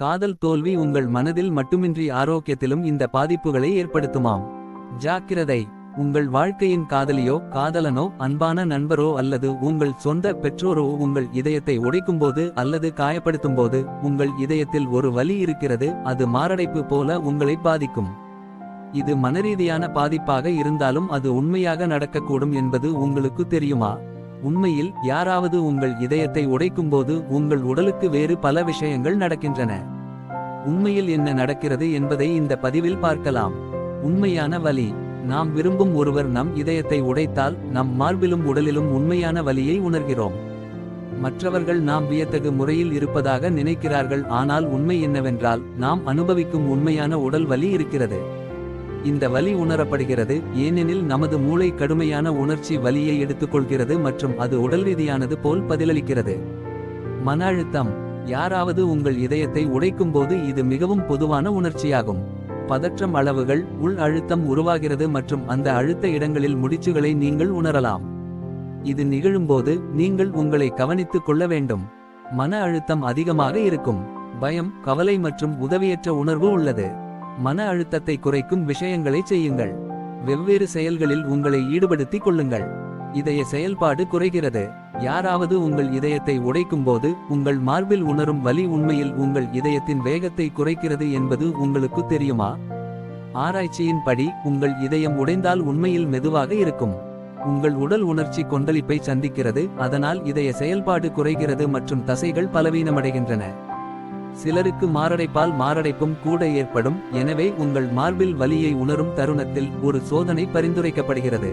காதல் தோல்வி உங்கள் மனதில் மட்டுமின்றி ஆரோக்கியத்திலும் இந்த பாதிப்புகளை ஏற்படுத்துமாம். ஜாக்கிரதை. உங்கள் வாழ்க்கையின் காதலியோ காதலனோ அன்பான நண்பரோ அல்லது உங்கள் சொந்த பெற்றோரோ உங்கள் இதயத்தை உடைக்கும்போது அல்லது காயப்படுத்தும்போது உங்கள் இதயத்தில் ஒரு வலி இருக்கிறது. அது மாரடைப்பு போல உங்களை பாதிக்கும். இது மனரீதியான பாதிப்பாக இருந்தாலும் அது உண்மையாக நடக்கக்கூடும் என்பது உங்களுக்கு தெரியுமா? உண்மையில் யாராவது உங்கள் இதயத்தை உடைக்கும்போது உங்கள் உடலுக்கு வேறு பல விஷயங்கள் நடக்கின்றன. உண்மையில் என்ன நடக்கிறது என்பதை இந்த பதிவில் பார்க்கலாம். உண்மையான வலி. நாம் விரும்பும் ஒருவர் நம் இதயத்தை உடைத்தால் நம் மார்பிலும் உடலிலும் உண்மையான வலியை உணர்கிறோம். மற்றவர்கள் நாம் வியத்தகு முறையில் இருப்பதாக நினைக்கிறார்கள், ஆனால் உண்மை என்னவென்றால் நாம் அனுபவிக்கும் உண்மையான உடல் வலி இருக்கிறது. இந்த வலி உணரப்படுகிறது ஏனெனில் நமது மூளை கடுமையான உணர்ச்சி வலியை எடுத்துக்கொள்கிறது மற்றும் அது உடல் ரீதியானது போல் பதிலளிக்கிறது. மன அழுத்தம். யாராவது உங்கள் இதயத்தை உடைக்கும்போது இது மிகவும் பொதுவான உணர்ச்சியாகும். பதற்றம், அளவுகள், உள் அழுத்தம் உருவாகிறது மற்றும் அந்த அழுத்த இடங்களில் முடிச்சுகளை நீங்கள் உணரலாம். இது நிகழும்போது நீங்கள் உங்களை கவனித்துக் கொள்ள வேண்டும். மன அழுத்தம் அதிகமாக இருக்கும். பயம், கவலை மற்றும் உதவியற்ற உணர்வு உள்ளது. மன அழுத்தத்தை குறைக்கும் விஷயங்களை செய்யுங்கள். வெவ்வேறு செயல்களில் உங்களை ஈடுபடுத்திக் கொள்ளுங்கள். இதய செயல்பாடு குறைகிறது. யாராவது உங்கள் இதயத்தை உடைக்கும்போது உங்கள் மார்பில் உணரும் வலி உண்மையில் உங்கள் இதயத்தின் வேகத்தை குறைக்கிறது என்பது உங்களுக்கு தெரியுமா? ஆராய்ச்சியின் படி உங்கள் இதயம் உடைந்தால் உண்மையில் மெதுவாக இருக்கும். உங்கள் உடல் உணர்ச்சி கொந்தளிப்பை சந்திக்கிறது, அதனால் இதய செயல்பாடு குறைகிறது மற்றும் தசைகள் பலவீனமடைகின்றன. சிலருக்கு மாரடைப்பால் மாரடைப்பும் கூட ஏற்படும். எனவே உங்கள் மார்பில் வலியை உணரும் தருணத்தில் ஒரு சோதனை பரிந்துரைக்கப்படுகிறது.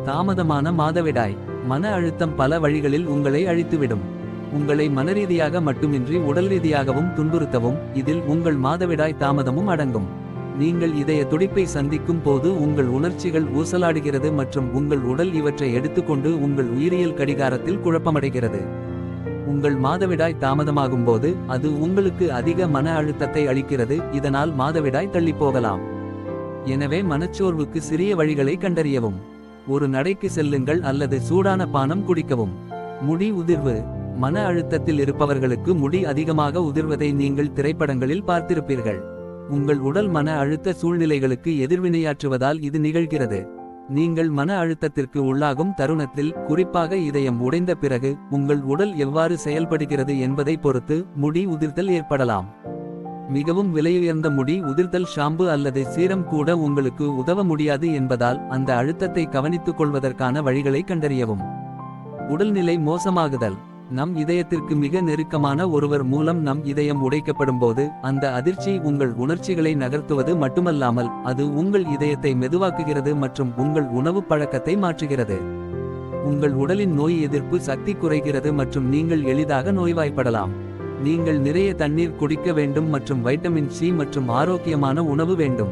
தாமதமான மாதவிடாய். மன அழுத்தம் பல வழிகளில் உங்களை அழித்துவிடும். உங்களை மனரீதியாக மட்டுமின்றி உடல் ரீதியாகவும் துன்புறுத்தவும் இதில் உங்கள் மாதவிடாய் தாமதமும் அடங்கும். நீங்கள் இதய துடிப்பை சந்திக்கும் போது உங்கள் உணர்ச்சிகள் ஊசலாடுகிறது மற்றும் உங்கள் உடல் இவற்றை எடுத்துக்கொண்டு உங்கள் உயிரியல் கடிகாரத்தில் குழப்பமடைகிறது. உங்கள் மாதவிடாய் தாமதமாகும்போது அது உங்களுக்கு அதிக மன அழுத்தத்தை அளிக்கிறது, இதனால் மாதவிடாய் தள்ளிப்போகலாம். எனவே மனச்சோர்வுக்கு சிறிய வழிகளை கண்டறியவும். ஒரு நடைக்கு செல்லுங்கள் அல்லது சூடான பானம் குடிக்கவும். முடி உதிர்வு. மன அழுத்தத்தில் இருப்பவர்களுக்கு முடி அதிகமாக உதிர்வதை நீங்கள் திரைப்படங்களில் பார்த்திருப்பீர்கள். உங்கள் உடல் மன அழுத்த சூழ்நிலைகளுக்கு எதிர்வினையாற்றுவதால் இது நிகழ்கிறது. நீங்கள் மன அழுத்தத்திற்கு உள்ளாகும் தருணத்தில், குறிப்பாக இதயம் உடைந்த பிறகு, உங்கள் உடல் எவ்வாறு செயல்படுகிறது என்பதை பொறுத்து முடி உதிர்தல் ஏற்படலாம். மிகவும் விலையுயர்ந்த முடி உதிர்தல் ஷாம்பு அல்லது சீரம் கூட உங்களுக்கு உதவ முடியாது என்பதால் அந்த அழுத்தத்தை கவனித்துக் கொள்வதற்கான வழிகளை கண்டறியவும். உடல்நிலை மோசமாகுதல். நம் இதயத்திற்கு மிக நெருக்கமான ஒருவர் மூலம் நம் இதயம் உடைக்கப்படும்போது அந்த அதிர்ச்சி உங்கள் உணர்ச்சிகளை நகர்த்துவது மட்டுமல்லாமல் அது உங்கள் இதயத்தை மெதுவாக்குகிறது மற்றும் உங்கள் உணவு பழக்கத்தை மாற்றுகிறது. உங்கள் உடலின் நோய் எதிர்ப்பு சக்தி குறைகிறது மற்றும் நீங்கள் எளிதாக நோய்வாய்ப்படலாம். நீங்கள் நிறைய தண்ணீர் குடிக்க வேண்டும் மற்றும் வைட்டமின் சி மற்றும் ஆரோக்கியமான உணவு வேண்டும்.